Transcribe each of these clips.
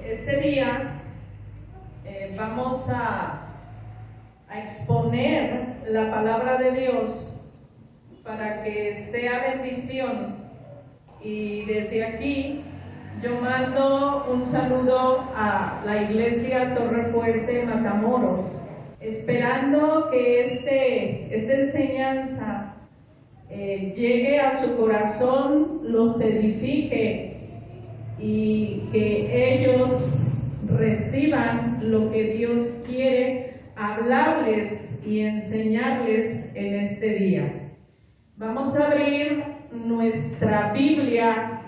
Este día vamos a exponer la palabra de Dios para que sea bendición, y desde aquí yo mando un saludo a la iglesia Torrefuerte Matamoros, esperando que esta enseñanza llegue a su corazón, los edifique y que ellos reciban lo que Dios quiere hablarles y enseñarles en este día. Vamos a abrir nuestra Biblia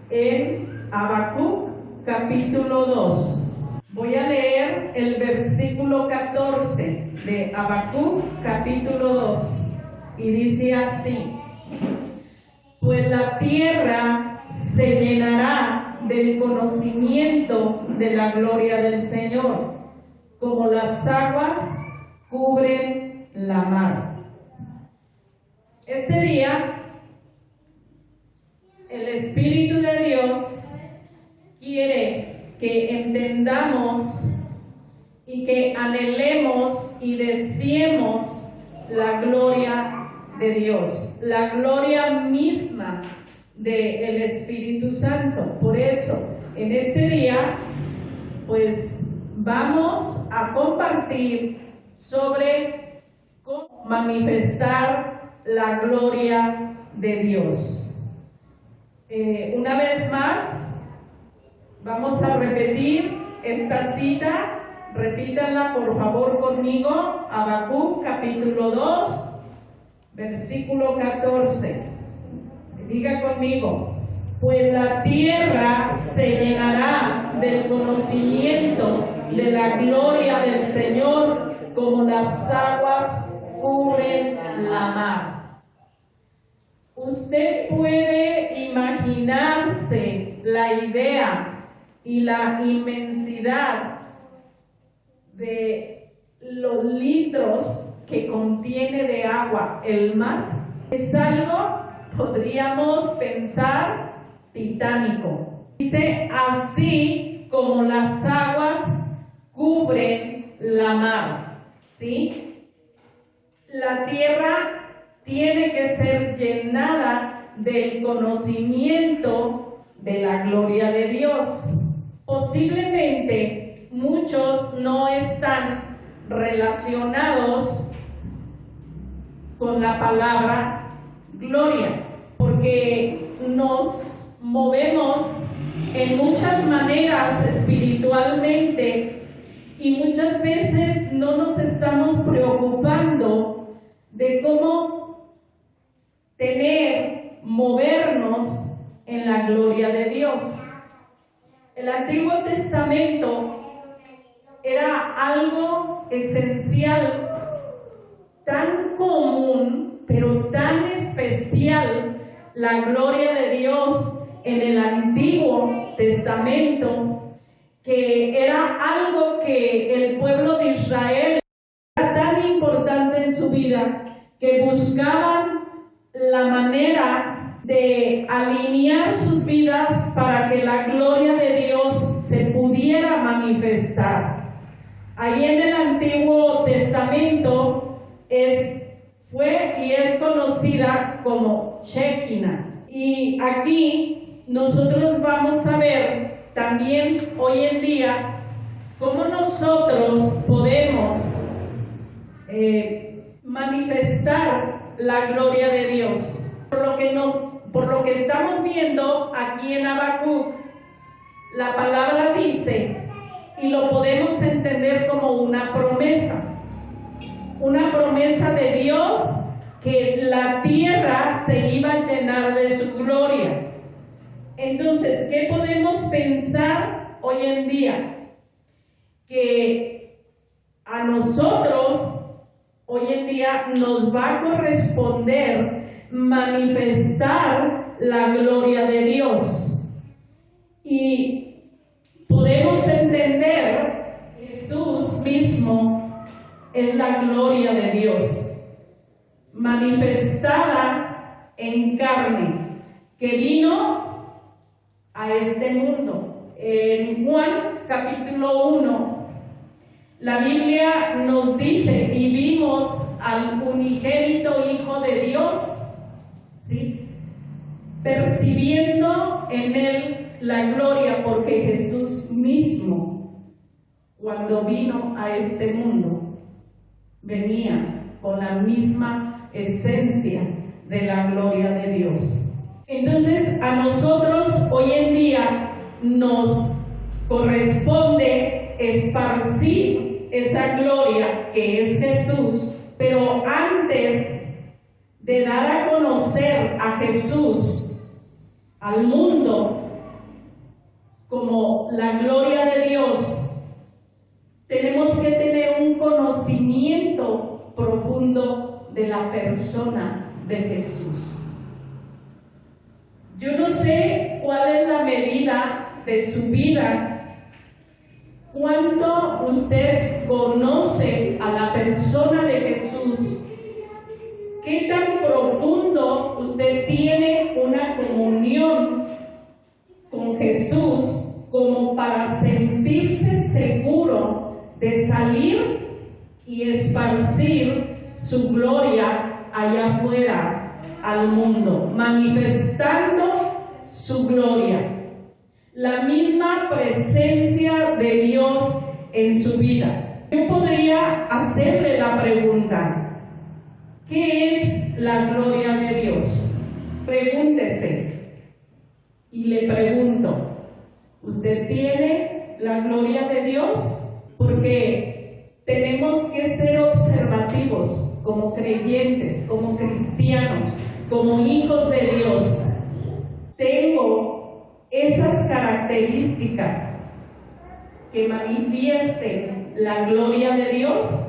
en Habacuc capítulo 2. Voy a leer el versículo 14 de Habacuc capítulo 2 y dice así: pues la tierra se llenará del conocimiento de la gloria del Señor, como las aguas cubren la mar. Este día, el Espíritu de Dios quiere que entendamos y que anhelemos y deseemos la gloria de Dios, la gloria misma del Espíritu Santo. Por eso, en este día, pues vamos a compartir sobre cómo manifestar la gloria de Dios. Una vez más, vamos a repetir esta cita. Repítanla por favor conmigo. Habacuc capítulo 2, versículo 14. Diga conmigo: pues la tierra se llenará del conocimiento de la gloria del Señor, como las aguas cubren la mar. Usted puede imaginarse la idea y la inmensidad de los litros que contiene de agua el mar. Es algo, podríamos pensar, titánico. Dice: así como las aguas cubren la mar. ¿Sí? La tierra tiene que ser llenada del conocimiento de la gloria de Dios. Posiblemente muchos no están relacionados con la palabra gloria, porque nos movemos en muchas maneras espiritualmente y muchas veces no nos estamos preocupando de cómo movernos en la gloria de Dios. El Antiguo Testamento era algo esencial, tan común, pero tan especial, la gloria de Dios en el Antiguo Testamento, que era algo que el pueblo de Israel era tan importante en su vida, que buscaban la manera de alinear sus vidas para que la gloria de Dios se pudiera manifestar. Ahí en el Antiguo Testamento fue y es conocida como Shekinah. Y aquí nosotros vamos a ver también hoy en día cómo nosotros podemos manifestar la gloria de Dios. Por lo que estamos viendo aquí en Habacuc, la palabra dice, y lo podemos entender como una promesa de Dios, que la tierra se iba a llenar de su gloria. Entonces, ¿qué podemos pensar hoy en día? Que a nosotros hoy en día nos va a corresponder manifestar la gloria de Dios. Y podemos entender, Jesús mismo es la gloria de Dios, manifestada en carne, que vino a este mundo. En Juan capítulo 1, la Biblia nos dice, y vimos al unigénito Hijo de Dios, ¿sí?, percibiendo en él la gloria, porque Jesús mismo, cuando vino a este mundo, venía con la misma esencia de la gloria de Dios. Entonces, a nosotros hoy en día nos corresponde esparcir esa gloria que es Jesús, pero antes de dar a conocer a Jesús al mundo como la gloria de Dios, tenemos que tener un conocimiento profundo de la persona de Jesús. Yo no sé cuál es la medida de su vida, cuánto usted conoce a la persona de Jesús, qué tan profundo usted tiene una comunión con Jesús como para sentirse seguro de salir y esparcir su gloria allá afuera al mundo, manifestando su gloria, la misma presencia de Dios en su vida. Yo podría hacerle la pregunta: ¿qué es la gloria de Dios? Pregúntese. Y le pregunto, ¿usted tiene la gloria de Dios? Porque tenemos que ser observativos como creyentes, como cristianos, como hijos de Dios. ¿Tengo esas características que manifiesten la gloria de Dios?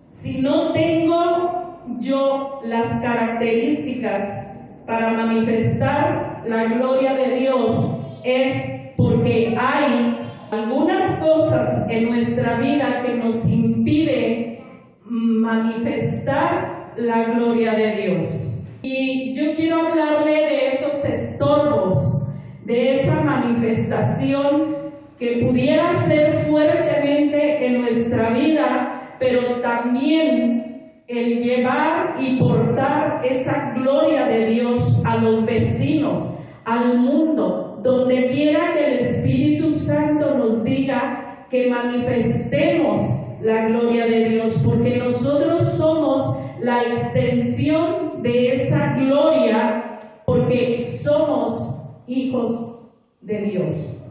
Si no tengo yo las características para manifestar la gloria de Dios, es porque hay algunas cosas en nuestra vida que nos impide manifestar la gloria de Dios. Y yo quiero hablarle de esos estorbos, de esa manifestación que pudiera ser fuertemente en nuestra vida, pero también el llevar y portar esa gloria de Dios a los vecinos, al mundo, donde quiera que el Espíritu Santo nos diga que manifestemos la gloria de Dios, porque nosotros somos la extensión de esa gloria, porque somos hijos de Dios.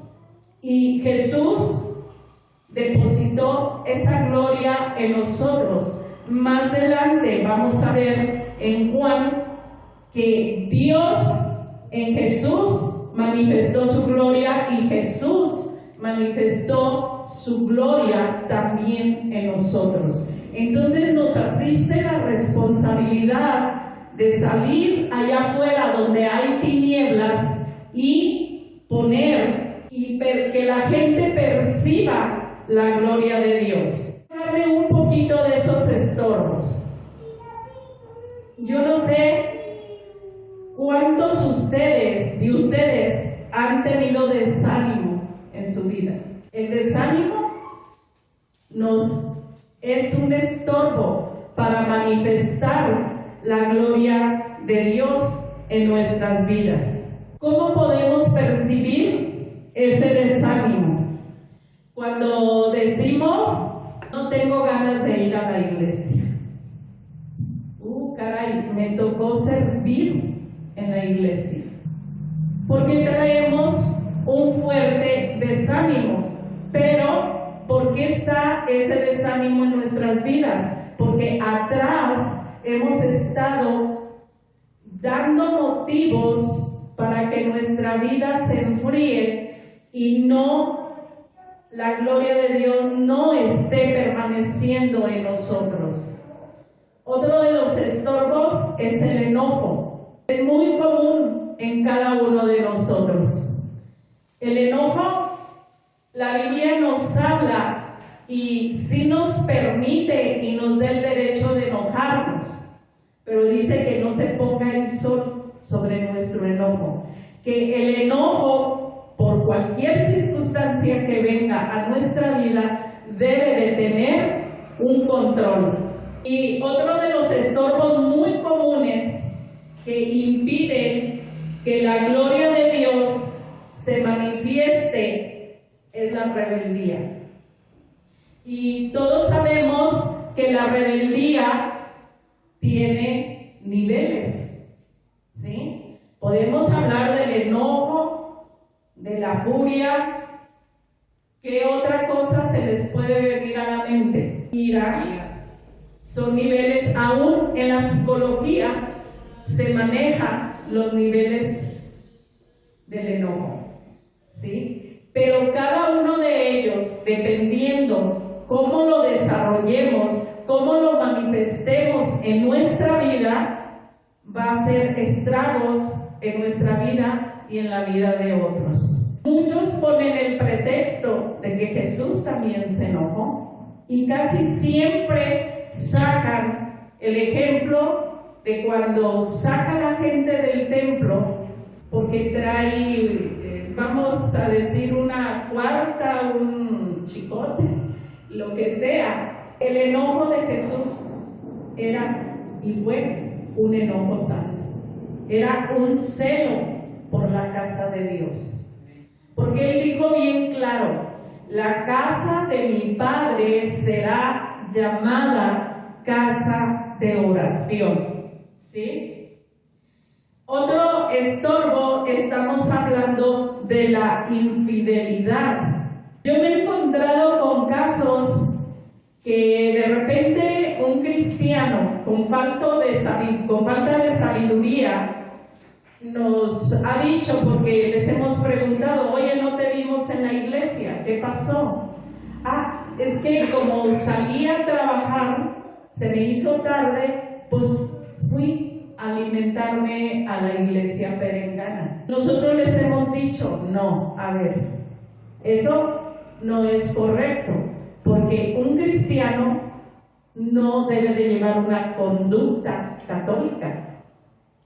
Y Jesús depositó esa gloria en nosotros. Más adelante vamos a ver en Juan que Dios en Jesús manifestó su gloria y Jesús manifestó su gloria también en nosotros. Entonces nos asiste la responsabilidad de salir allá afuera donde hay tinieblas y poner y que la gente perciba la gloria de Dios. Darle un poquito de esos estorbos. Yo no sé cuántos de ustedes han tenido desánimo en su vida. El desánimo es un estorbo para manifestar la gloria de Dios en nuestras vidas. ¿Cómo podemos percibir ese desánimo? Cuando decimos: no tengo ganas de ir a la iglesia. Caray, me tocó servir en la iglesia. Porque traemos un fuerte desánimo. Pero, ¿por qué está ese desánimo en nuestras vidas? Porque atrás hemos estado dando motivos para que nuestra vida se enfríe y la gloria de Dios no esté permaneciendo en nosotros. Otro de los estorbos es el enojo. Es muy común en cada uno de nosotros. El enojo, la Biblia nos habla y sí nos permite y nos da el derecho de enojarnos, pero dice que no se ponga el sol sobre nuestro enojo, que el enojo por cualquier circunstancia que venga a nuestra vida, debe de tener un control. Y otro de los estorbos muy comunes que impiden que la gloria de Dios se manifieste es la rebeldía. Y todos sabemos que la rebeldía tiene niveles, ¿sí? Podemos hablar del enojo, de la furia. ¿Qué otra cosa se les puede venir a la mente? Ira. Son niveles, aún en la psicología se manejan los niveles del enojo, ¿sí? Pero cada uno de ellos, dependiendo cómo lo desarrollemos, cómo lo manifestemos en nuestra vida, va a hacer estragos en nuestra vida y en la vida de otros. Muchos ponen el pretexto de que Jesús también se enojó y casi siempre sacan el ejemplo de cuando saca a la gente del templo porque trae, vamos a decir, una cuarta, un chicote, lo que sea. El enojo de Jesús era y fue un enojo santo, era un celo por la casa de Dios, porque él dijo bien claro: la casa de mi Padre será llamada casa de oración, ¿sí? Otro estorbo, estamos hablando de la infidelidad. Yo me he encontrado con casos que de repente un cristiano con falta de sabiduría nos ha dicho, porque les hemos preguntado: oye, no te vimos en la iglesia, ¿qué pasó? Ah, es que como salí a trabajar, se me hizo tarde, pues fui a alimentarme a la iglesia perengana. Nosotros les hemos dicho: no, a ver, eso no es correcto, porque un cristiano no debe de llevar una conducta católica,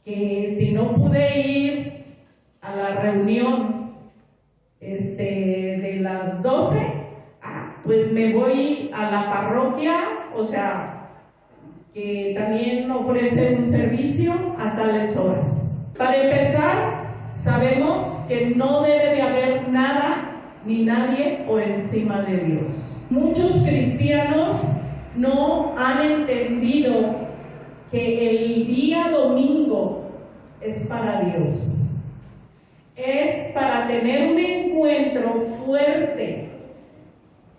que si no pude ir a la reunión de las 12, pues me voy a la parroquia, o sea, que también ofrece un servicio a tales horas. Para empezar, sabemos que no debe de haber nada ni nadie por encima de Dios. Muchos cristianos no han entendido que el día domingo es para Dios, es para tener un encuentro fuerte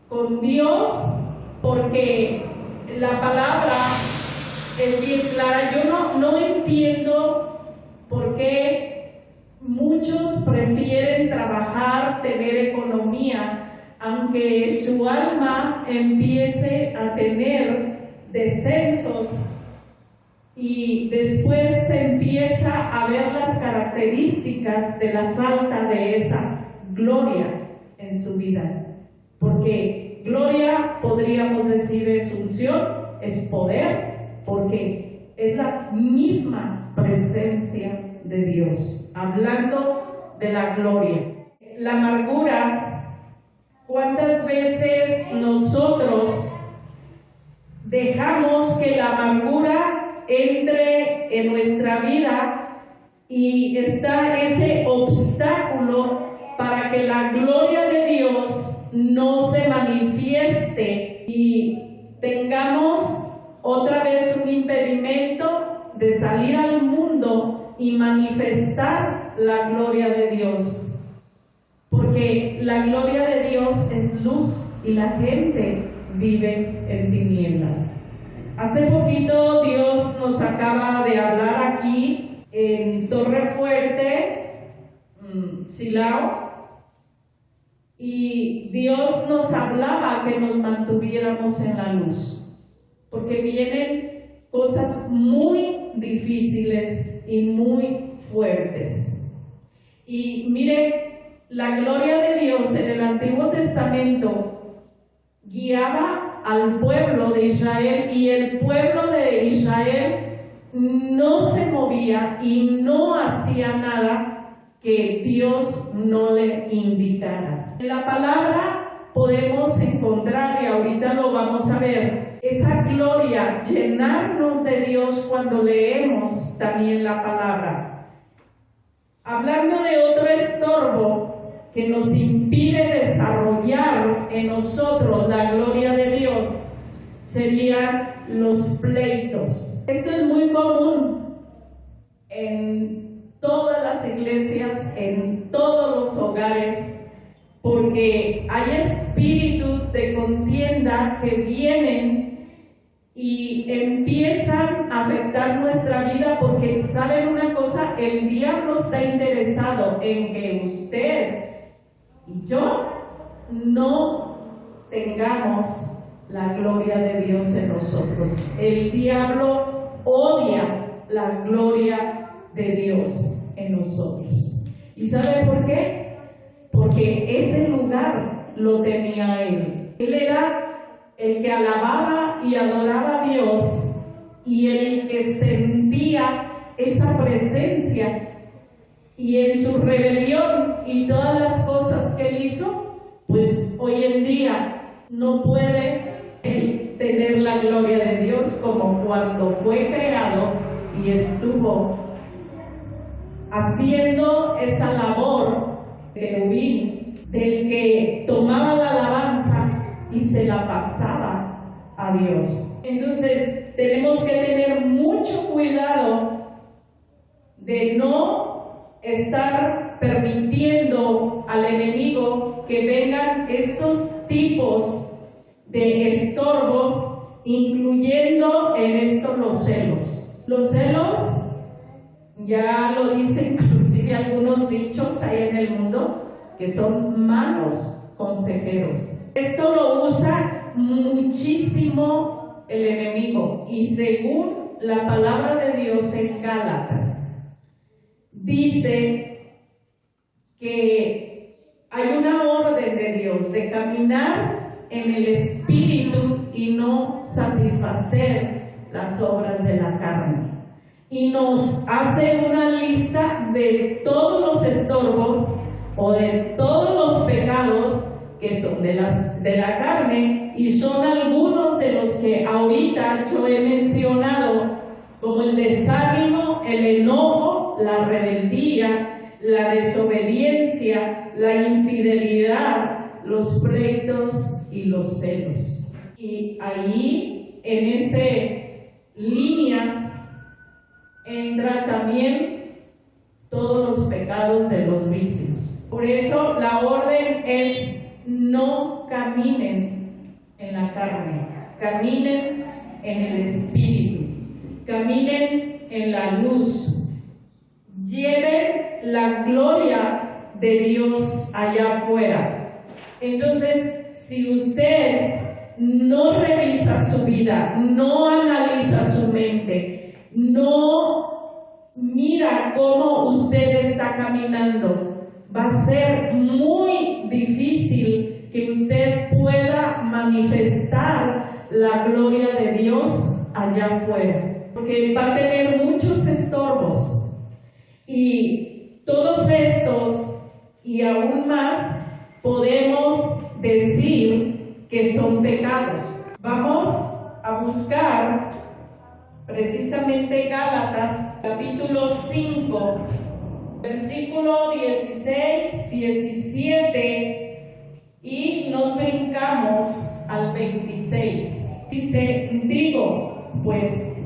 con Dios, porque la palabra es bien clara. Yo no entiendo por qué muchos prefieren trabajar, tener economía, aunque su alma empiece a tener descensos y después se empieza a ver las características de la falta de esa gloria en su vida. Porque gloria, podríamos decir, es unción, es poder, porque es la misma presencia de Dios. Hablando de la gloria, la amargura, ¿cuántas veces nosotros dejamos que la amargura entre en nuestra vida y está ese obstáculo para que la gloria de Dios no se manifieste y tengamos otra vez un impedimento de salir al mundo y manifestar la gloria de Dios? Porque la gloria de Dios es luz y la gente vive en tinieblas. Hace poquito Dios nos acaba de hablar aquí en Torre Fuerte, Silao, y Dios nos hablaba que nos mantuviéramos en la luz, porque vienen cosas muy difíciles y muy fuertes. Y mire, la gloria de Dios en el Antiguo Testamento guiaba al pueblo de Israel, y el pueblo de Israel no se movía y no hacía nada que Dios no le invitara. En la palabra podemos encontrar, y ahorita lo vamos a ver, esa gloria, llenarnos de Dios cuando leemos también la palabra. Hablando de otro estorbo que nos impide desarrollar en nosotros la gloria de Dios, serían los pleitos. Esto es muy común en todas las iglesias, en todos los hogares, porque hay espíritus de contienda que vienen y empiezan a afectar nuestra vida, porque saben una cosa, el diablo está interesado en que usted y yo no tengamos la gloria de Dios en nosotros. El diablo odia la gloria de Dios en nosotros. ¿Y sabe por qué? Porque ese lugar lo tenía él. Él era el que alababa y adoraba a Dios, y el que sentía esa presencia, y en su rebelión y todas las cosas que él hizo, pues hoy en día no puede tener la gloria de Dios como cuando fue creado y estuvo haciendo esa labor de querubín, del que tomaba la alabanza y se la pasaba a Dios. Entonces tenemos que tener mucho cuidado de no estar permitiendo al enemigo que vengan estos tipos de estorbos, incluyendo en esto los celos. Los celos, ya lo dicen inclusive algunos dichos ahí en el mundo, que son malos consejeros. Esto lo usa muchísimo el enemigo, y según la palabra de Dios en Gálatas, dice que hay una orden de Dios de caminar en el espíritu y no satisfacer las obras de la carne. Y nos hace una lista de todos los estorbos o de todos los pecados que son de la carne, y son algunos de los que ahorita yo he mencionado, como el desánimo, el enojo, la rebeldía, la desobediencia, la infidelidad, los pleitos y los celos. Y ahí, en esa línea, entra también todos los pecados de los vicios. Por eso la orden es: no caminen en la carne, caminen en el espíritu, caminen en la luz, lleven la gloria de Dios allá afuera. Entonces, si usted no revisa su vida, no analiza su mente, no mira cómo usted está caminando, va a ser muy difícil que usted pueda manifestar la gloria de Dios allá afuera, porque va a tener muchos estorbos, y todos estos y aún más podemos decir que son pecados. Vamos a buscar precisamente Gálatas capítulo 5, versículo 16, 17, y nos brincamos al 26. Dice: digo, pues,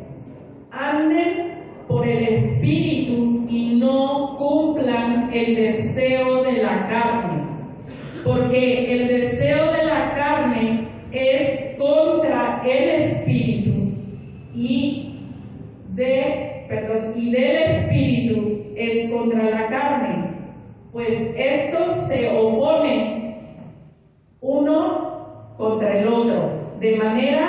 anden por el Espíritu y no cumplan el deseo de la carne, porque el deseo de la carne es contra el Espíritu, y del Espíritu es contra la carne, pues estos se oponen uno contra el otro, de manera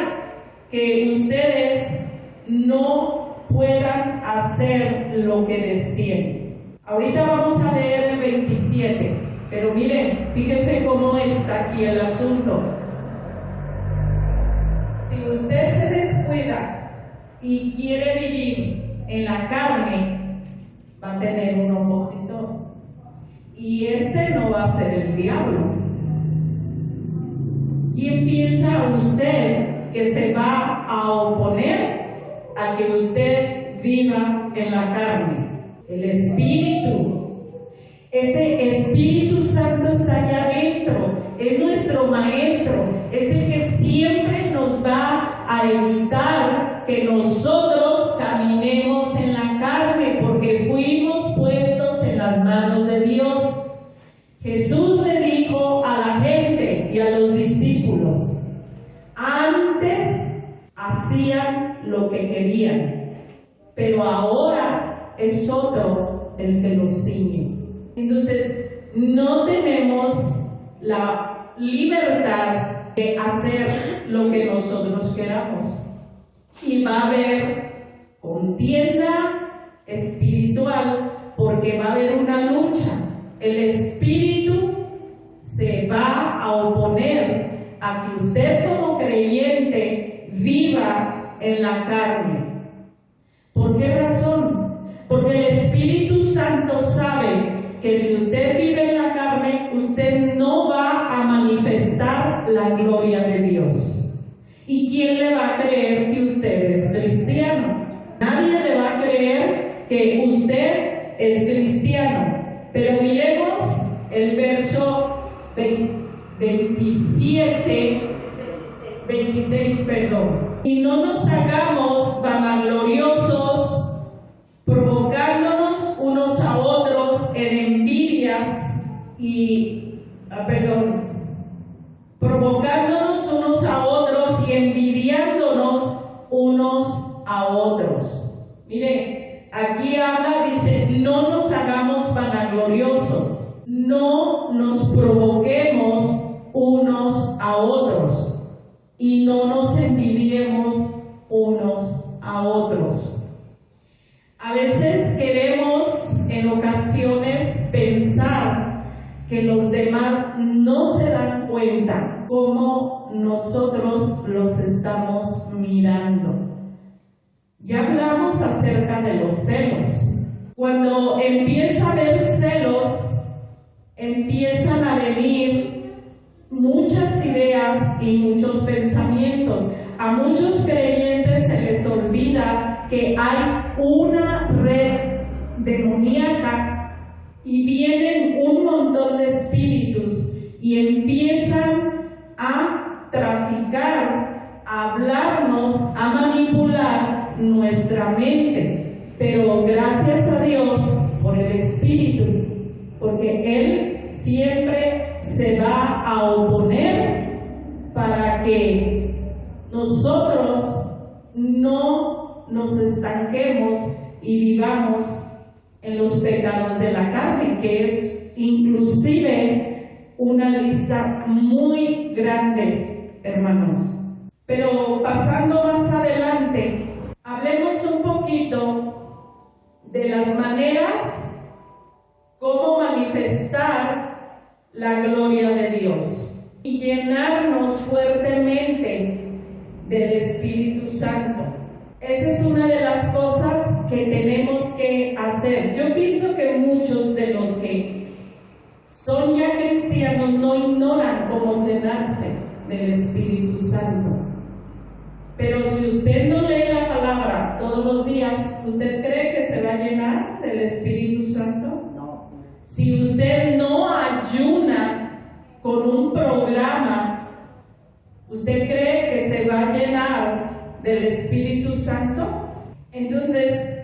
que ustedes no puedan hacer lo que deseen. Ahorita vamos a leer el 27, pero miren, fíjese cómo está aquí el asunto. Si usted se descuida y quiere vivir en la carne, va a tener un opositor. y este no va a ser el diablo. ¿Quién piensa usted que se va a oponer a que usted viva en la carne? El Espíritu. Ese Espíritu Santo está allá adentro, es nuestro maestro, es el que siempre nos va a evitar que nosotros caminemos en la carne, porque fuimos puestos en las manos de Dios. Jesús le dijo a la gente y a los discípulos: antes hacían lo que querían, pero ahora es otro el que los ciñe. Entonces, no tenemos la libertad de hacer lo que nosotros queramos. Y va a haber contienda espiritual, porque va a haber una lucha. El espíritu se va a oponer a que usted como creyente viva en la carne. ¿Por qué razón? Porque el Espíritu Santo sabe que si usted vive en la carne, usted no va a manifestar la gloria de Dios. ¿Y quién le va a creer que usted es cristiano? Nadie le va a creer que usted es cristiano. Pero miremos el verso 26, y no nos hagamos vanagloriosos, provocándonos unos a otros en envidias provocándonos unos a otros y envidiándonos unos a otros. Mire, aquí habla, dice, no nos hagamos vanagloriosos, no nos provoquemos unos a otros y no nos envidiemos unos a otros. A veces queremos en ocasiones pensar que los demás no se dan cuenta cómo nosotros los estamos mirando. Ya hablamos acerca de los celos. Cuando empieza a haber celos, empiezan a venir muchas ideas y muchos pensamientos. A muchos creyentes se les olvida que hay una red demoníaca y vienen un montón de espíritus y empiezan a traficar, a hablarnos, a manipular nuestra mente. Pero gracias a Dios por el Espíritu, porque Él siempre se va a oponer para que nosotros no nos estanquemos y vivamos en los pecados de la carne, que es inclusive una lista muy grande, hermanos. Pero pasando más adelante, hablemos un poquito de las maneras cómo manifestar la gloria de Dios y llenarnos fuertemente del Espíritu Santo. Esa es una de las cosas que tenemos que hacer. Yo pienso que muchos de los que son ya cristianos no ignoran cómo llenarse del Espíritu Santo. Pero si usted no lee la palabra todos los días, ¿usted cree que se va a llenar del Espíritu Santo? No. Si usted no ayuna con un programa, ¿usted cree que se va a llenar del Espíritu Santo? Entonces,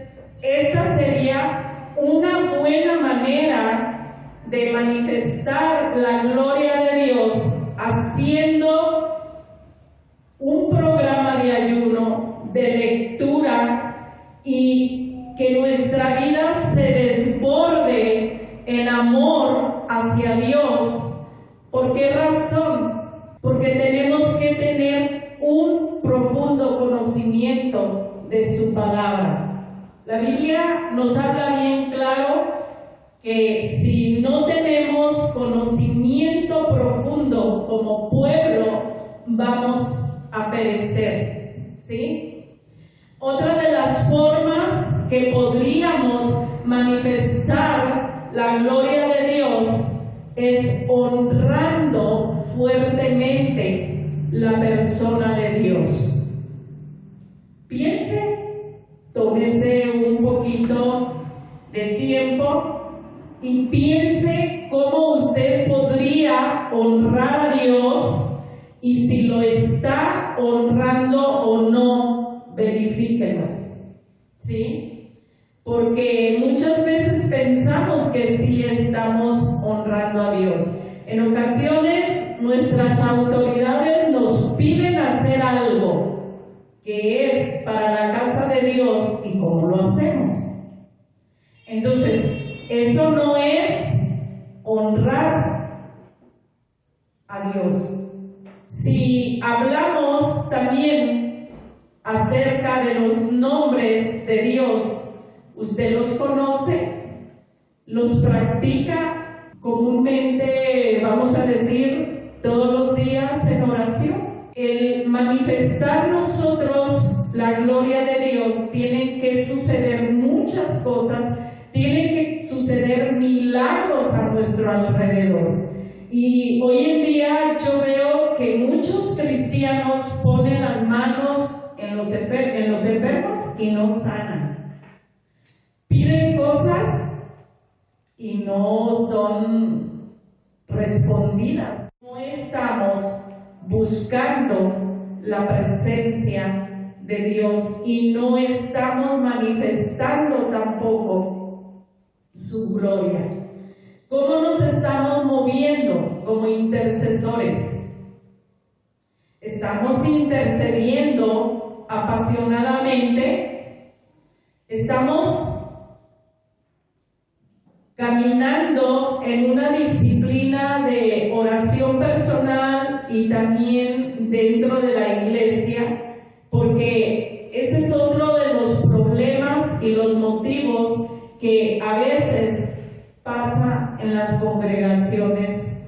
esta sería una buena manera de manifestar la gloria de Dios, haciendo un programa de ayuno, de lectura, y que nuestra vida se desborde en amor hacia Dios. ¿Por qué razón? Porque tenemos que tener un profundo conocimiento de su palabra. La Biblia nos habla bien claro que si no tenemos conocimiento profundo como pueblo, vamos a perecer, ¿sí? Otra de las formas que podríamos manifestar la gloria de Dios es honrando fuertemente la persona de Dios. Piense, tómese un poquito de tiempo y piense cómo usted podría honrar a Dios, y si lo está honrando o no, verifíquelo. ¿Sí? Porque muchas veces pensamos que sí estamos honrando a Dios. En ocasiones nuestras autoridades nos piden hacer algo que es para la casa de Dios, y cómo lo hacemos. Entonces, eso no es honrar a Dios. Si hablamos también acerca de los nombres de Dios, ¿usted los conoce? ¿Los practica comúnmente, vamos a decir, todos los días en oración? El manifestar nosotros la gloria de Dios, tienen que suceder muchas cosas, tienen que suceder milagros a nuestro alrededor. Y hoy en día yo veo que muchos cristianos ponen las manos en los enfermos y no sanan. Piden cosas y no son respondidas. No estamos buscando la presencia de Dios y no estamos manifestando tampoco su gloria. ¿Cómo nos estamos moviendo como intercesores? ¿Estamos intercediendo apasionadamente? ¿Estamos caminando en una disciplina de oración personal y también dentro de la iglesia? Porque ese es otro de los problemas y los motivos que a veces pasa en las congregaciones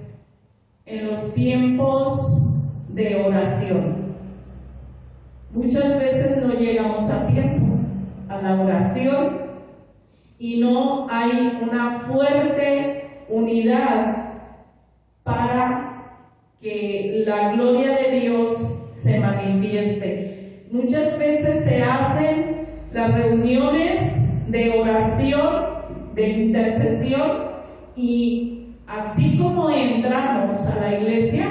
en los tiempos de oración. Muchas veces no llegamos a tiempo a la oración y no hay una fuerte unidad para que la gloria de Dios se manifieste. Muchas veces se hacen las reuniones de oración, de intercesión, y así como entramos a la iglesia,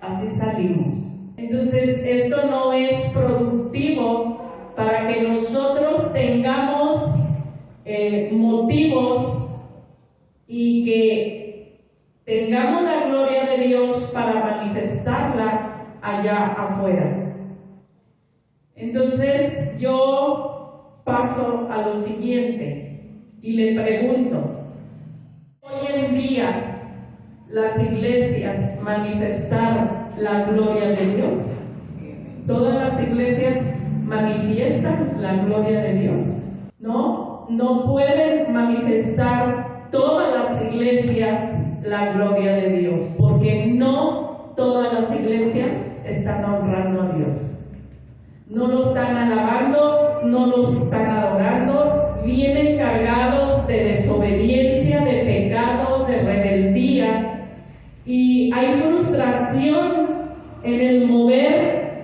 así salimos. Entonces esto no es productivo para que nosotros tengamos motivos y que tengamos la gloria de Dios para manifestarla allá afuera. Entonces yo paso a lo siguiente y le pregunto: hoy en día las iglesias manifestan la gloria de Dios. ¿Todas las iglesias manifiestan la gloria de Dios? No pueden manifestar todas las iglesias la gloria de Dios, porque no todas las iglesias están honrando a Dios. No lo están alabando, no lo están adorando, vienen cargados de desobediencia, de pecado, de rebeldía, y hay frustración en el mover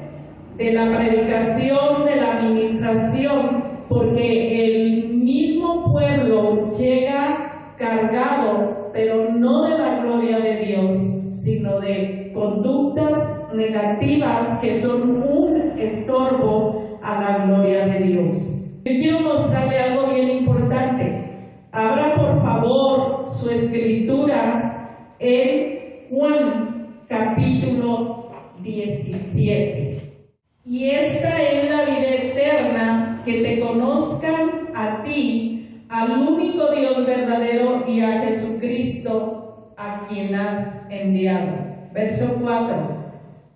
de la predicación, de la administración, porque el mismo pueblo llega cargado, pero no de la gloria de Dios, sino de conductas negativas que son un estorbo a la gloria de Dios. Yo quiero mostrarle algo bien importante. Abra por favor su escritura en Juan capítulo 17. Y esta es la vida eterna, que te conozcan a ti, al único Dios verdadero, y a Jesucristo, a quien has enviado. Verso 4.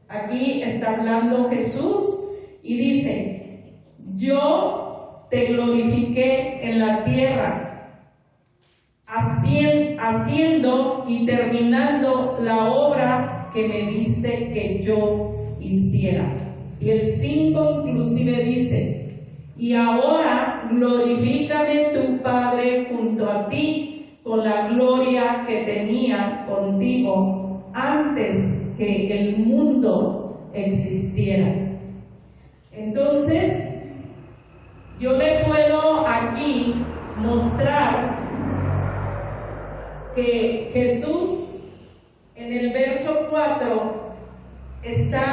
Aquí está hablando Jesús y dice: yo te glorifiqué en la tierra, haciendo y terminando la obra que me diste que yo hiciera. Y el 5 inclusive dice: y ahora glorifícame tu Padre junto a ti, con la gloria que tenía contigo antes que el mundo existiera. Entonces, yo le puedo aquí mostrar que Jesús en el verso 4 está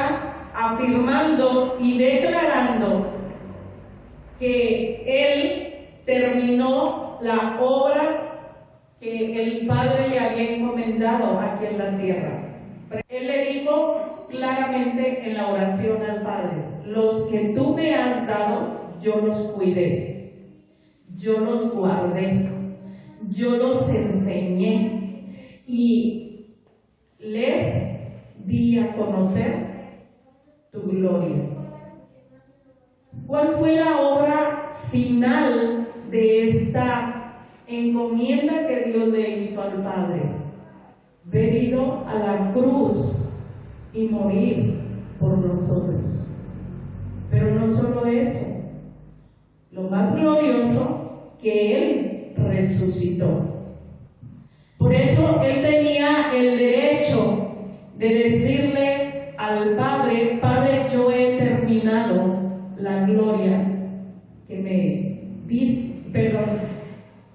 afirmando y declarando que Él terminó la obra que el Padre le había encomendado aquí en la tierra. Él le dijo claramente en la oración al Padre: los que tú me has dado, yo los cuidé, yo los guardé, yo los enseñé y les di a conocer tu gloria. ¿Cuál fue la obra final de esta encomienda que Dios le hizo al Padre? Haber ido a la cruz y morir por nosotros. Pero no solo eso, lo más glorioso, que Él resucitó. Por eso Él tenía el derecho de decirle al Padre: Padre, yo he terminado la gloria que me diste,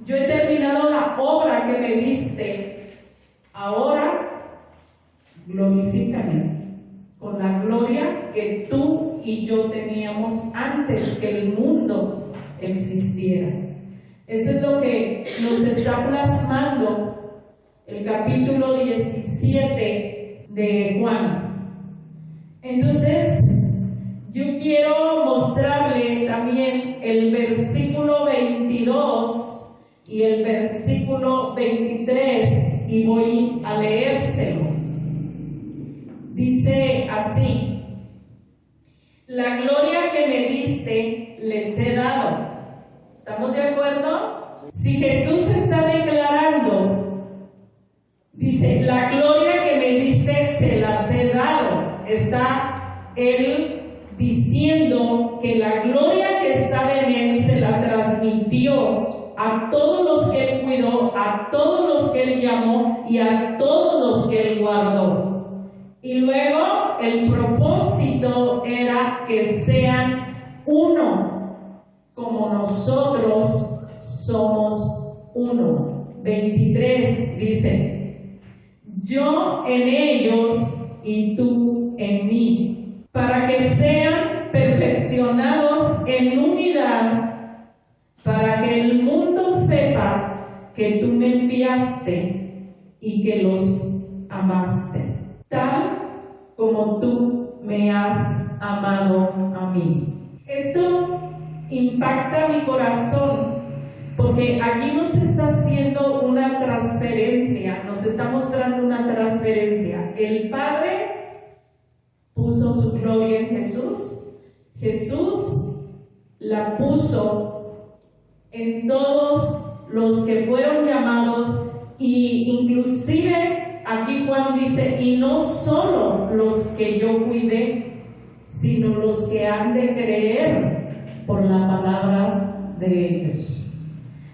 yo he terminado la obra que me diste, ahora glorifícame con la gloria que tú y yo teníamos antes que el mundo existiera. Esto es lo que nos está plasmando el capítulo 17 de Juan. Entonces, yo quiero mostrarle también el versículo 22 y el versículo 23 y voy a leérselo. Dice así: la gloria que me diste les he dado. ¿Estamos de acuerdo? Si Jesús está declarando, dice, la gloria que me diste se las he dado, está Él diciendo que la gloria que estaba en Él se la transmitió a todos los que Él cuidó, a todos los que Él llamó y a todos los que Él guardó. Y luego el propósito era que sean uno, como nosotros somos uno. 23 dice: yo en ellos y tú en mí, para que sean perfeccionados en unidad, para que el mundo sepa que tú me enviaste y que los amaste, tal como tú me has amado a mí. Esto impacta mi corazón, porque aquí nos está haciendo una transferencia, nos está mostrando una transferencia. El Padre puso su gloria en Jesús, Jesús la puso en todos los que fueron llamados, y inclusive aquí Juan dice, y no solo los que yo cuidé, sino los que han de creer por la palabra de ellos.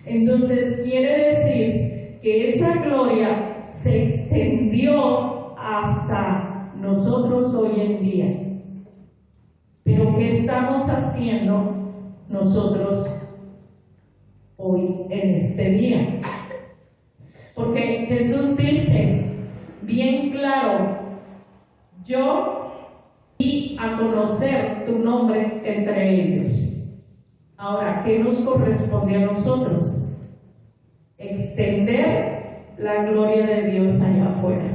Entonces quiere decir que esa gloria se extendió hasta nosotros hoy en día. Pero ¿qué estamos haciendo nosotros hoy en este día? Porque Jesús dice bien claro, yo di a conocer tu nombre entre ellos. Ahora, ¿qué nos corresponde a nosotros? Extender la gloria de Dios allá afuera.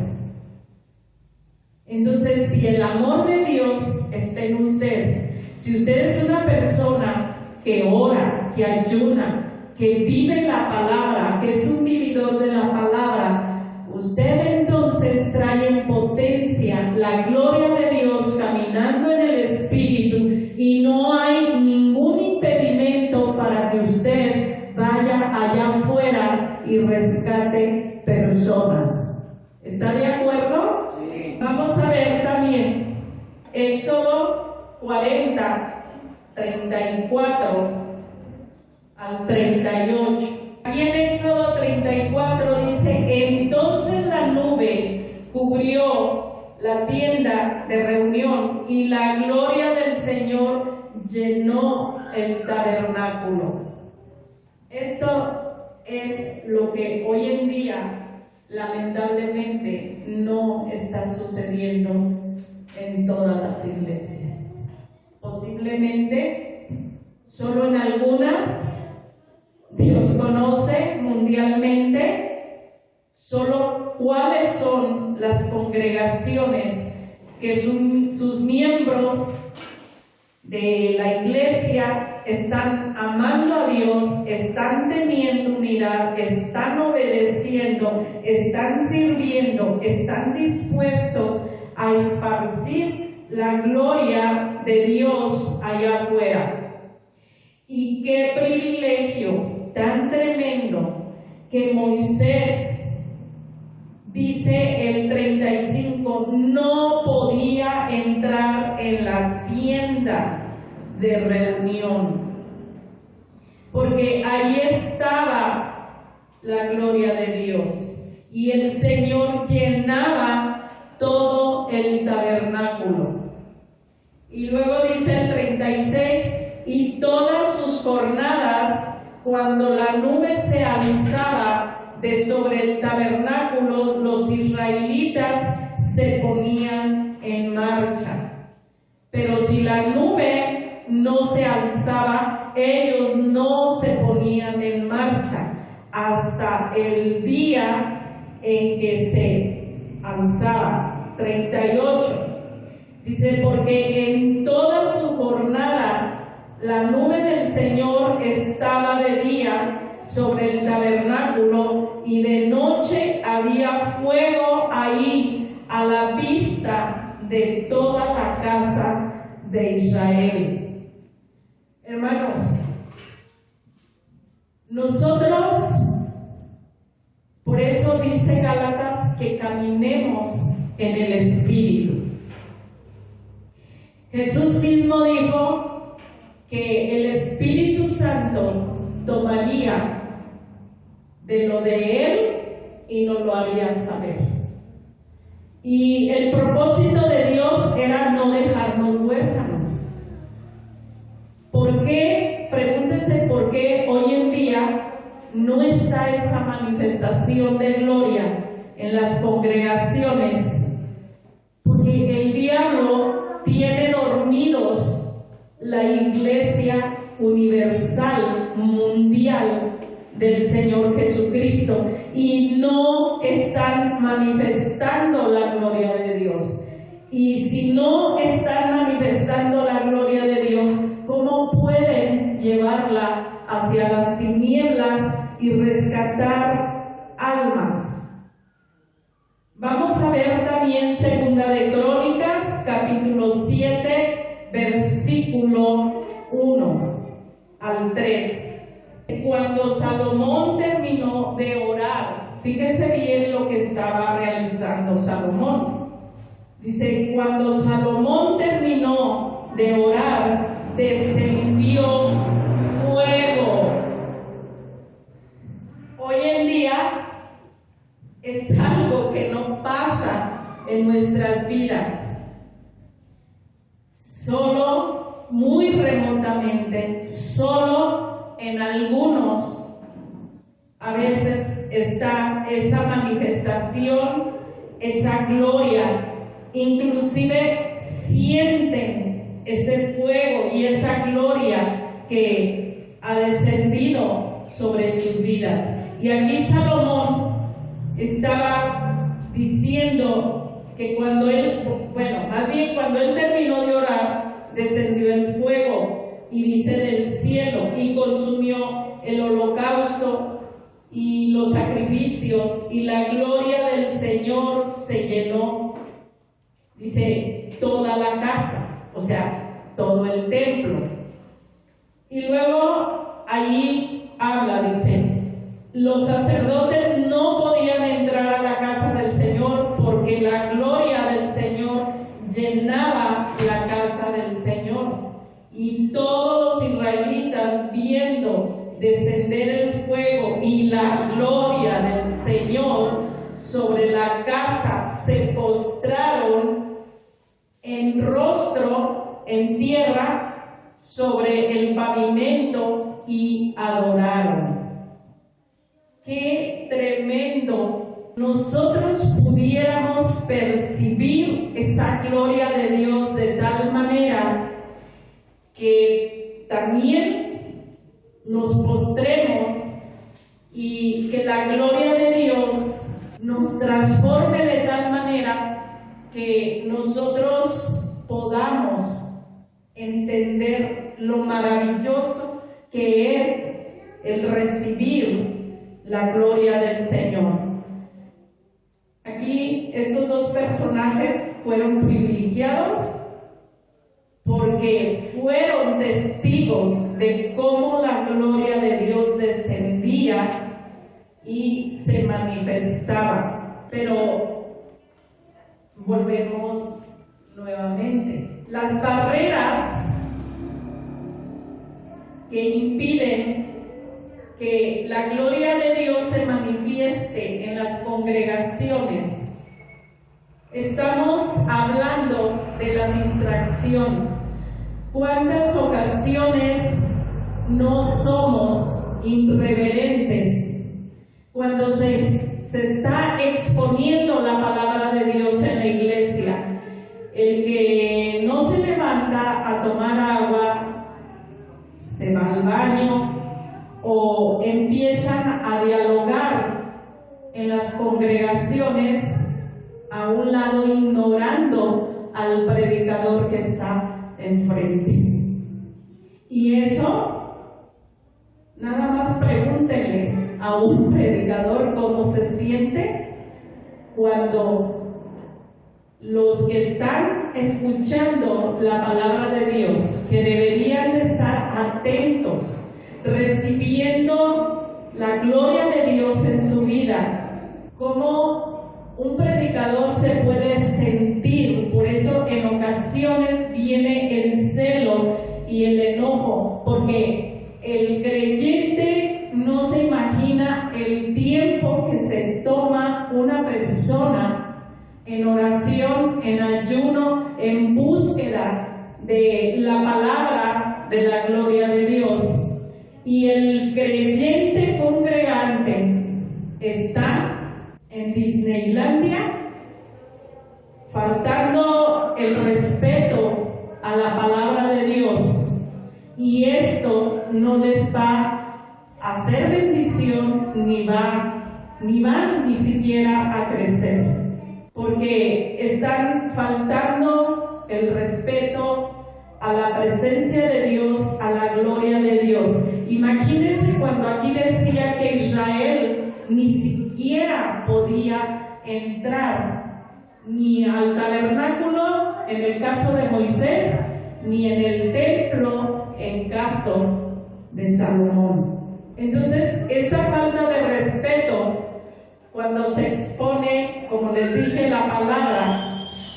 Entonces, si el amor de Dios está en usted, si usted es una persona que ora, que ayuna, que vive la palabra, que es un vividor de la palabra, usted entonces trae en potencia la gloria de Dios caminando en el Espíritu, y no hay ningún impedimento para que usted vaya allá afuera y rescate personas. ¿Está de acuerdo? Sí. Vamos a ver también Éxodo 40, 34 al 38. Aquí en Éxodo 34 dice: entonces la nube cubrió la tienda de reunión y la gloria del Señor llenó el tabernáculo. Esto es lo que hoy en día lamentablemente no está sucediendo en todas las iglesias. Posiblemente solo en algunas. Dios conoce mundialmente solo cuáles son las congregaciones que sus miembros de la iglesia están amando a Dios, están teniendo unidad, están obedeciendo, están sirviendo, están dispuestos a esparcir la gloria de Dios allá afuera. Y qué privilegio tan tremendo que Moisés, dice el 35, no podía entrar en la tienda de reunión, porque ahí estaba la gloria de Dios y el Señor llenaba todo el tabernáculo. Y luego dice el 36, y todas sus jornadas, cuando la nube se alzaba de sobre el tabernáculo, los israelitas se ponían en marcha. Pero si la nube no se alzaba, ellos no se ponían en marcha hasta el día en que se alzaba. 38. Dice, porque en toda su jornada la nube del Señor estaba de día sobre el tabernáculo y de noche había fuego ahí a la vista de toda la casa de Israel. Hermanos, nosotros, por eso dice Gálatas que caminemos en el Espíritu. Jesús mismo dijo que el Espíritu Santo tomaría de lo de Él y nos lo haría saber. Y el propósito de Dios era no dejarnos huérfanos. ¿Por qué? Pregúntese por qué hoy en día no está esa manifestación de gloria en las congregaciones. Porque el diablo tiene dormidos la iglesia universal, mundial del Señor Jesucristo, y no están manifestando la gloria de Dios. Y si no están manifestando la gloria de Dios, ¿cómo pueden llevarla hacia las tinieblas y rescatar almas? Vamos a ver también Segunda de Crónicas, capítulo 7, versículo 1 al 3. Cuando Salomón terminó de orar, fíjese bien lo que estaba realizando Salomón. Dice, cuando Salomón terminó de orar, descendió fuego. Hoy en día es algo que no pasa en nuestras vidas. Solo muy remotamente, solo en algunos, a veces está esa manifestación, esa gloria. Inclusive sienten ese fuego y esa gloria que ha descendido sobre sus vidas. Y aquí Salomón estaba diciendo que cuando él terminó de orar, descendió el fuego, y dice del cielo, y consumió el holocausto y los sacrificios, y la gloria del Señor se llenó, dice, toda la casa, o sea, todo el templo. Y luego allí habla, dice, los sacerdotes no podían entrar a la casa del Señor porque la gloria del Señor llenaba la casa del Señor. Y todos los israelitas, viendo descender el fuego y la gloria del Señor sobre la casa, se postraron en rostro en tierra sobre el pavimento y adoraron. ¡Qué tremendo! Nosotros pudiéramos percibir esa gloria de Dios de tal manera que también nos postremos y que la gloria de Dios nos transforme de tal manera que nosotros podamos entender lo maravilloso que es el recibir la gloria del Señor. Aquí estos dos personajes fueron privilegiados porque fueron testigos de cómo la gloria de Dios descendía y se manifestaba. Pero volvemos nuevamente. Las barreras que impiden que la gloria de Dios se manifieste en las congregaciones. Estamos hablando de la distracción. ¿Cuántas ocasiones no somos irreverentes cuando se está exponiendo la palabra de Dios en la iglesia? El que no se levanta a tomar agua, se va al baño, o empiezan a dialogar en las congregaciones a un lado, ignorando al predicador que está enfrente. Y eso, nada más pregúntenle a un predicador cómo se siente cuando los que están escuchando la palabra de Dios, que deberían de estar atentos, recibiendo la gloria de Dios en su vida, como un predicador se puede sentir. Por eso en ocasiones viene el celo y el enojo, porque el creyente no se imagina el tiempo que se toma una persona en oración, en ayuno, en búsqueda de la palabra de la gloria de Dios. Y el creyente congregante está en Disneylandia, faltando el respeto a la palabra de Dios, y esto no les va a hacer bendición ni van ni siquiera a crecer, porque están faltando el respeto a la presencia de Dios, a la gloria de Dios. Imagínense cuando aquí decía que Israel ni siquiera podía entrar ni al tabernáculo en el caso de Moisés, ni en el templo en caso de Salomón. Entonces, esta falta de respeto, cuando se expone, como les dije, la palabra,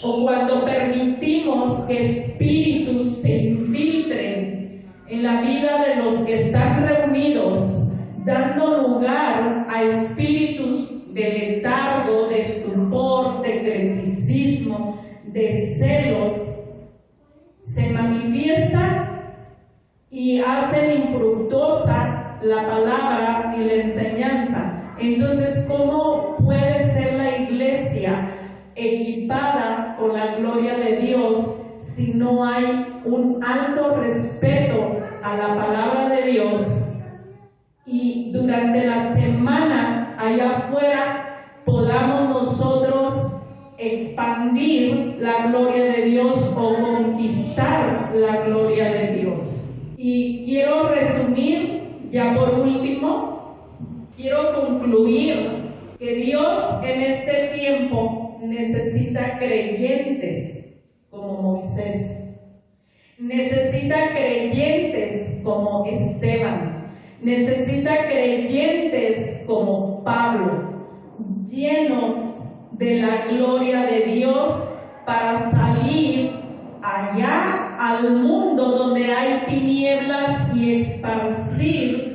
o cuando permitimos que espíritus se infiltren en la vida de los que están reunidos, dando lugar a espíritus de letargo, de estupor, de criticismo, de celos, se manifiestan y hacen infructuosa la palabra y la enseñanza. Entonces, ¿cómo puede ser la iglesia equipada con la gloria de Dios si no hay un alto respeto a la palabra de Dios? Y durante la semana allá afuera podamos nosotros expandir la gloria de Dios o conquistar la gloria de Dios. Y quiero resumir, ya por último, quiero concluir que Dios en este tiempo necesita creyentes como Moisés, necesita creyentes como Esteban, necesita creyentes como Pablo, llenos de la gloria de Dios para salir allá al mundo donde hay tinieblas y esparcir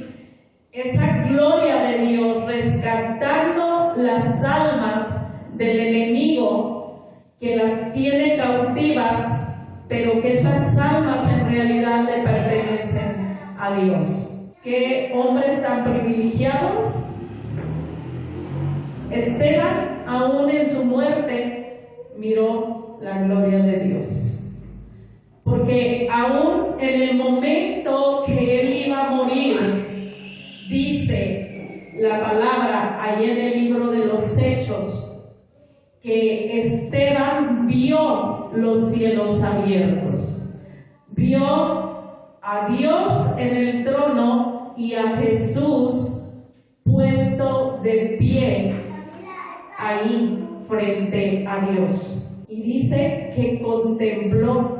las almas del enemigo, que las tiene cautivas, pero que esas almas en realidad le pertenecen a Dios. ¿Qué hombres tan privilegiados? Esteban, aún en su muerte, miró la gloria de Dios. Porque aún en el momento que él iba a morir, dice la palabra ahí en el libro de los Hechos, que Esteban vio los cielos abiertos, vio a Dios en el trono y a Jesús puesto de pie ahí frente a Dios. Y dice que contempló.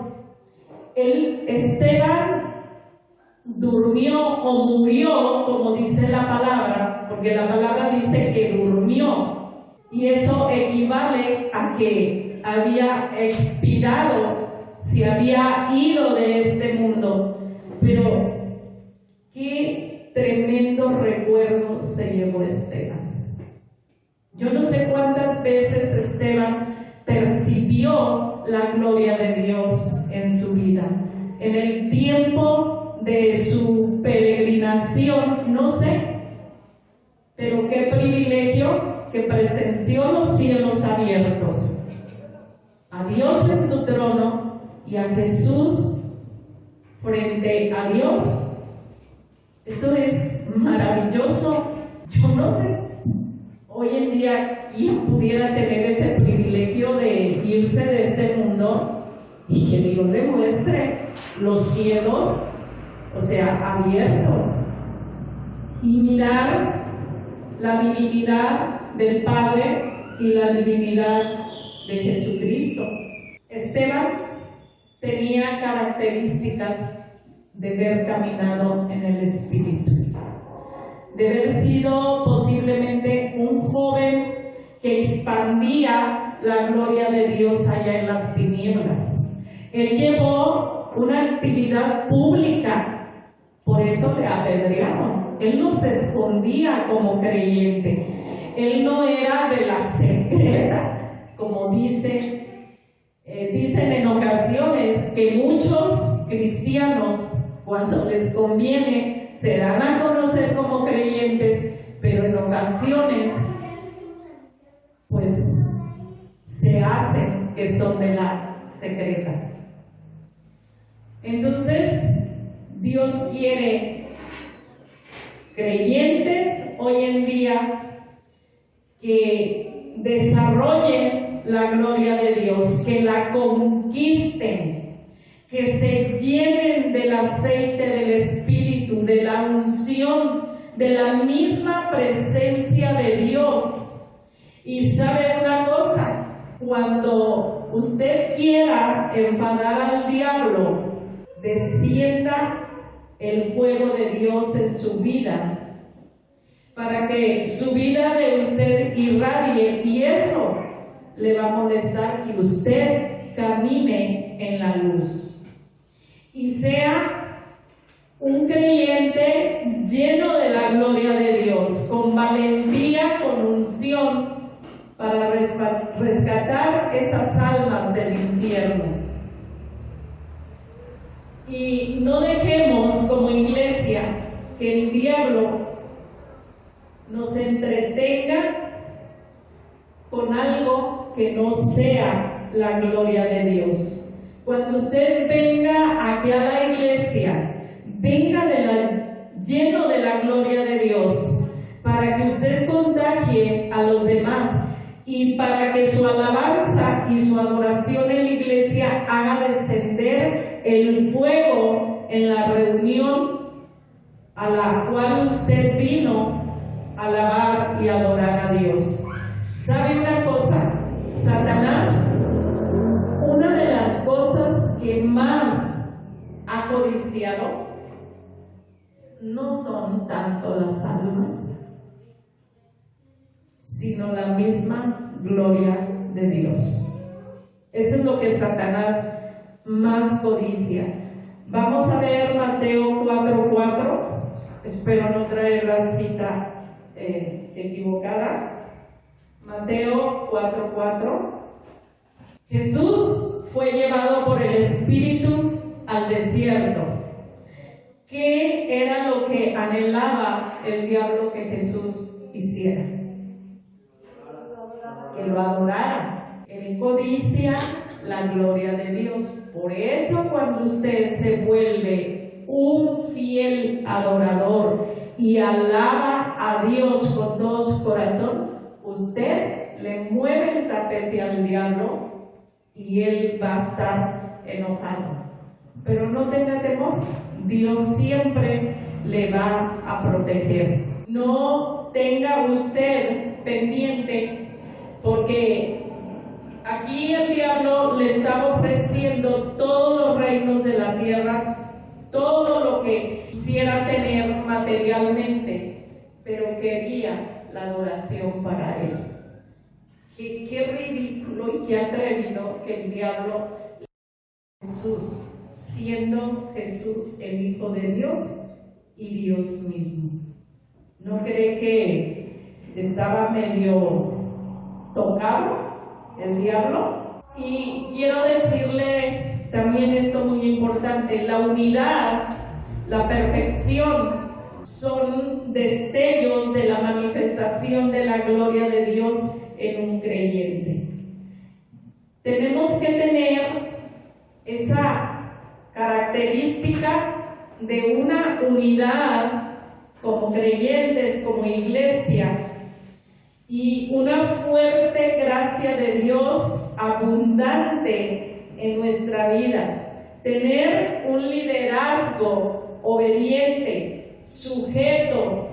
Esteban durmió o murió, como dice la palabra, porque la palabra dice que durmió, y eso equivale a que había expirado, se había ido de este mundo. Pero qué tremendo recuerdo se llevó Esteban. Yo no sé cuántas veces Esteban percibió la gloria de Dios en su vida. En el tiempo de su peregrinación, no sé, pero qué privilegio que presenció los cielos abiertos, a Dios en su trono y a Jesús frente a Dios. Esto es maravilloso. Yo no sé, hoy en día, ¿quién pudiera tener ese privilegio de irse de este mundo y que Dios le muestre los cielos, o sea, abiertos, y mirar la divinidad del Padre y la divinidad de Jesucristo? Esteban tenía características de haber caminado en el Espíritu, de haber sido posiblemente un joven que expandía la gloria de Dios allá en las tinieblas. Él llevó una actividad pública, por eso le apedrearon. Él no se escondía como creyente, él no era de la secreta, como dicen en ocasiones que muchos cristianos, cuando les conviene, se dan a conocer como creyentes, pero en ocasiones pues se hacen que son de la secreta. Entonces Dios quiere creyentes hoy en día que desarrollen la gloria de Dios, que la conquisten, que se llenen del aceite del Espíritu, de la unción, de la misma presencia de Dios. Y sabe una cosa, cuando usted quiera enfadar al diablo, descienda el fuego de Dios en su vida, para que su vida de usted irradie, y eso le va a molestar que usted camine en la luz y sea un creyente lleno de la gloria de Dios, con valentía, con unción, para rescatar esas almas del infierno. Y no dejemos como iglesia que el diablo nos entretenga con algo que no sea la gloria de Dios. Cuando usted venga aquí a la iglesia, venga lleno de la gloria de Dios, para que usted contagie a los demás y para que su alabanza y su adoración en la iglesia haga descender el fuego en la reunión a la cual usted vino a alabar y adorar a Dios. ¿Sabe una cosa? Satanás, una de las cosas que más ha codiciado no son tanto las almas, sino la misma gloria de Dios. Eso es lo que Satanás más codicia. Vamos a ver Mateo 4:4. Espero no traer la cita equivocada. Mateo 4:4. Jesús fue llevado por el Espíritu al desierto. ¿Qué era lo que anhelaba el diablo que Jesús hiciera? Que lo adorara. Él codicia la gloria de Dios. Por eso cuando usted se vuelve un fiel adorador y alaba a Dios con todo su corazón, usted le mueve el tapete al diablo y él va a estar enojado. Pero no tenga temor, Dios siempre le va a proteger. No tenga usted pendiente, porque aquí el diablo le estaba ofreciendo todos los reinos de la tierra, todo lo que quisiera tener materialmente, pero quería la adoración para él. Qué ridículo y qué atrevido que el diablo le diga a Jesús, siendo Jesús el Hijo de Dios y Dios mismo. ¿No cree que estaba medio tocado el diablo? Y quiero decirle también esto muy importante: la unidad, la perfección son destellos de la manifestación de la gloria de Dios en un creyente. Tenemos que tener esa característica de una unidad como creyentes, como iglesia, y una fuerte gracia de Dios abundante en nuestra vida. Tener un liderazgo obediente, sujeto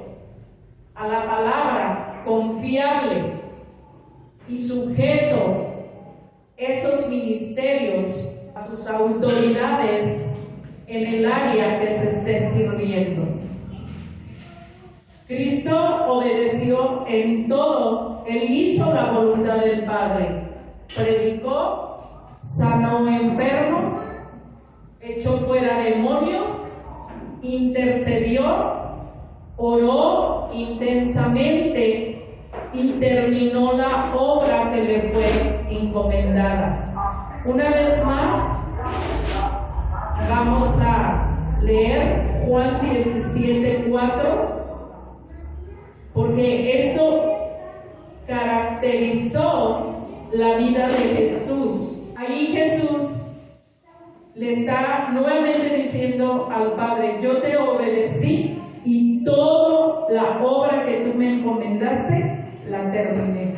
a la palabra, confiable, y sujeto esos ministerios a sus autoridades en el área que se esté sirviendo. Cristo obedeció en todo. Él hizo la voluntad del Padre. Predicó, sanó enfermos, echó fuera demonios, intercedió, oró intensamente y terminó la obra que le fue encomendada. Una vez más, vamos a leer Juan 17:4, porque esto caracterizó la vida de Jesús. Ahí Jesús le está nuevamente diciendo al Padre: yo te obedecí y toda la obra que tú me encomendaste la terminé.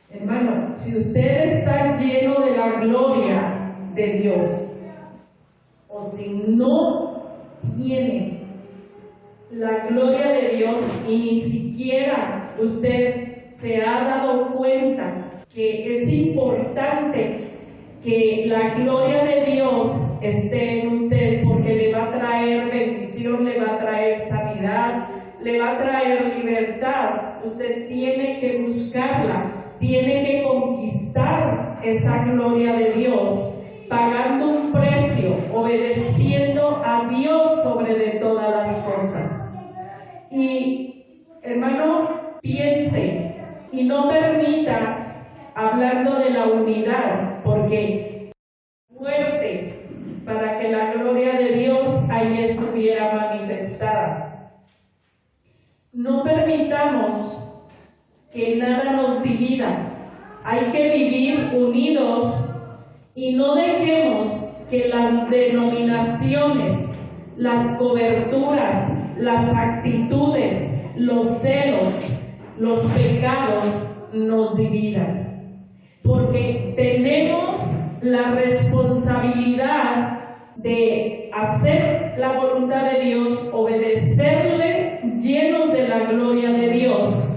Hermano, si usted está lleno de la gloria de Dios, o si no tiene la gloria de Dios y ni siquiera usted se ha dado cuenta que es importante que la gloria de Dios esté en usted, porque le va a traer bendición, le va a traer sanidad, le va a traer libertad. Usted tiene que buscarla, tiene que conquistar esa gloria de Dios, pagando un precio, obedeciendo a Dios sobre de todas las cosas. Y hermano, piense y no permita, hablando de la unidad, porque fuerte para que la gloria de Dios ahí estuviera manifestada. No permitamos que nada nos divida. Hay que vivir unidos y no dejemos que las denominaciones, las coberturas, las actitudes, los celos, los pecados nos dividan. Porque tenemos la responsabilidad de hacer la voluntad de Dios, obedecerle llenos de la gloria de Dios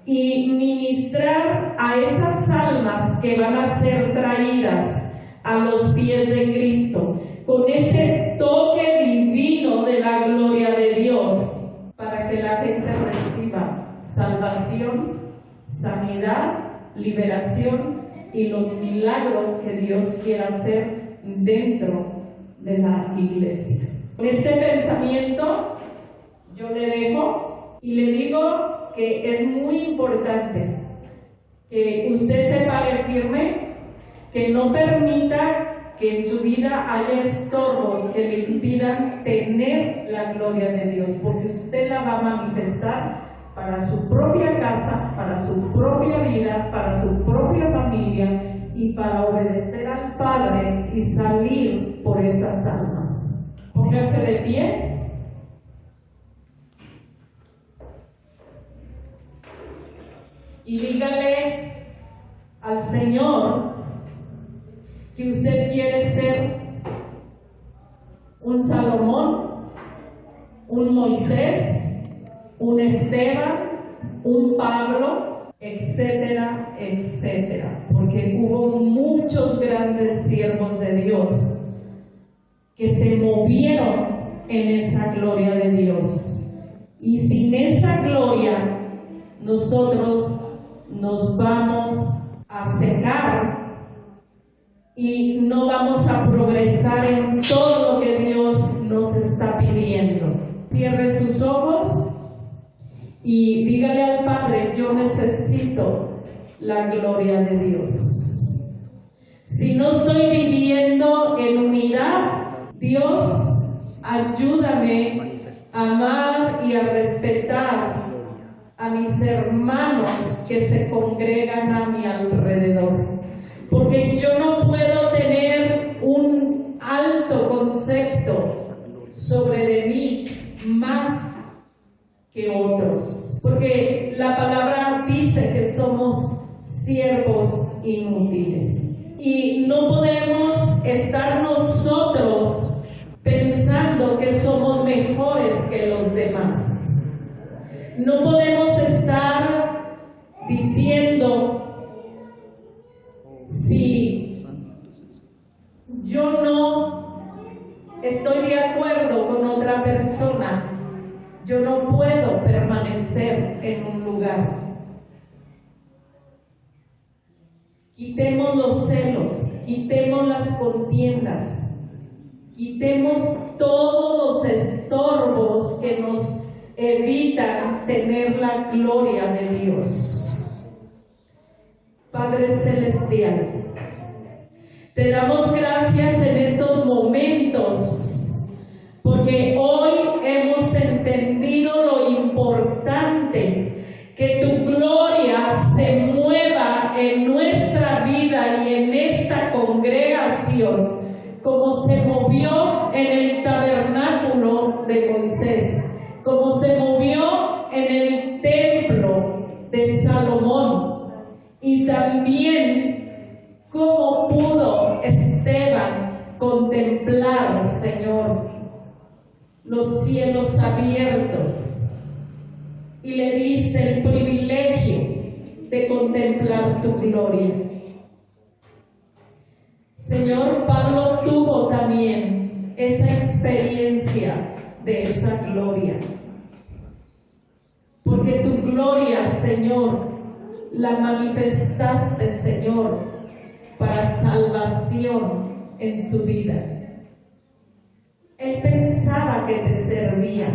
y ministrar a esas almas que van a ser traídas a los pies de Cristo con ese toque divino de la gloria de Dios, para que la gente reciba salvación, sanidad, liberación y los milagros que Dios quiera hacer dentro de la iglesia. Con este pensamiento yo le dejo y le digo que es muy importante que usted se pare firme, que no permita que en su vida haya estorbos que le impidan tener la gloria de Dios, porque usted la va a manifestar para su propia casa, para su propia vida, para su propia familia y para obedecer al Padre y salir por esas almas. Póngase de pie. Y dígale al Señor que usted quiere ser un Salomón, un Moisés, un Esteban, un Pablo, etcétera, etcétera. Porque hubo muchos grandes siervos de Dios que se movieron en esa gloria de Dios. Y sin esa gloria, nosotros nos vamos a secar y no vamos a progresar en todo lo que Dios nos está pidiendo. Cierre sus ojos y dígale al Padre: yo necesito la gloria de Dios. Si no estoy viviendo en unidad, Dios, ayúdame a amar y a respetar a mis hermanos que se congregan a mi alrededor, porque yo no puedo tener un alto concepto sobre de mí más que otros, porque la palabra dice que somos siervos inútiles y no podemos estar nosotros pensando que somos mejores que los demás. No podemos estar diciendo: si yo no estoy de acuerdo con otra persona, yo no puedo permanecer en un lugar. Quitemos los celos, quitemos las contiendas, quitemos todos los estorbos que nos evitan tener la gloria de Dios. Padre Celestial, te damos gracias en estos momentos, porque hoy hemos entendido lo importante que tu gloria se mueva en nuestra vida y en esta congregación, como se movió en el tabernáculo de Moisés, como se movió en el templo de Salomón, y también cómo pudo Esteban contemplar, Señor, los cielos abiertos, y le diste el privilegio de contemplar tu gloria. Señor, Pablo tuvo también esa experiencia de esa gloria, porque tu gloria, Señor, la manifestaste, Señor, para salvación en su vida. Él pensaba que te servía,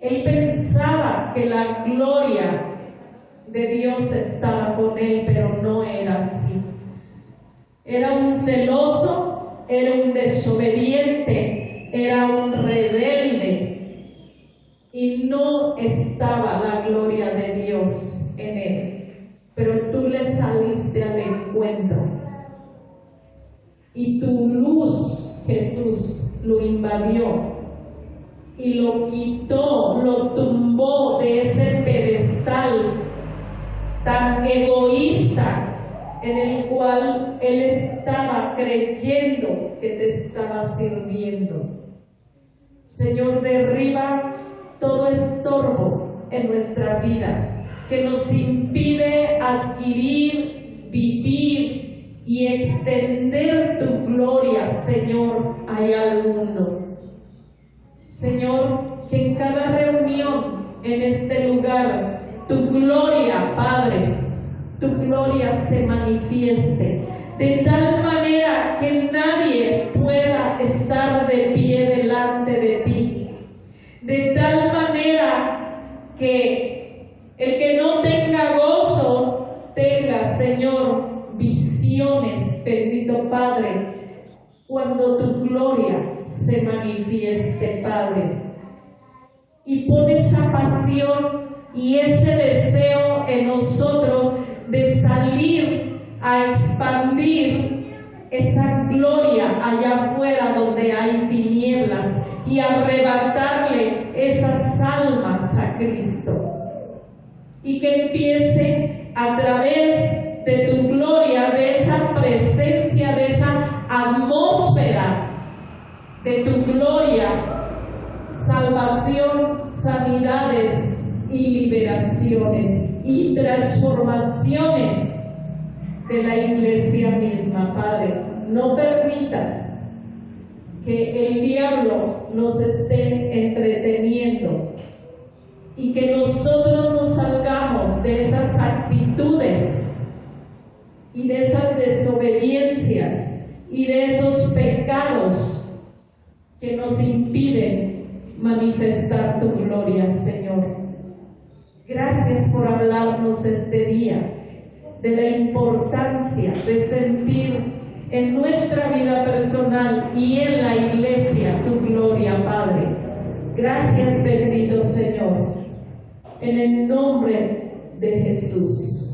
él pensaba que la gloria de Dios estaba con él, pero no era así. Era un celoso, era un desobediente, era un rebelde, y no estaba la gloria de Dios en él. Pero tú le saliste al encuentro, y tu luz, Jesús, lo invadió y lo quitó, lo tumbó de ese pedestal tan egoísta en el cual él estaba creyendo que te estaba sirviendo. Señor, derriba todo estorbo en nuestra vida que nos impide adquirir, vivir y extender tu gloria, Señor, allá al mundo. Señor, que en cada reunión en este lugar tu gloria, Padre, tu gloria se manifieste de tal manera que nadie pueda estar de pie delante de ti, de tal manera que el que no tenga gozo tenga es, bendito Padre, cuando tu gloria se manifieste, Padre. Y pone esa pasión y ese deseo en nosotros de salir a expandir esa gloria allá afuera donde hay tinieblas y arrebatarle esas almas a Cristo. Y que empiece a través de tu gloria, de esa presencia, de esa atmósfera de tu gloria, salvación, sanidades y liberaciones y transformaciones de la iglesia misma, Padre. No permitas que el diablo nos esté entreteniendo y que nosotros nos salgamos de esas actitudes y de esas desobediencias y de esos pecados que nos impiden manifestar tu gloria, Señor. Gracias por hablarnos este día de la importancia de sentir en nuestra vida personal y en la iglesia tu gloria, Padre. Gracias, bendito Señor, en el nombre de Jesús.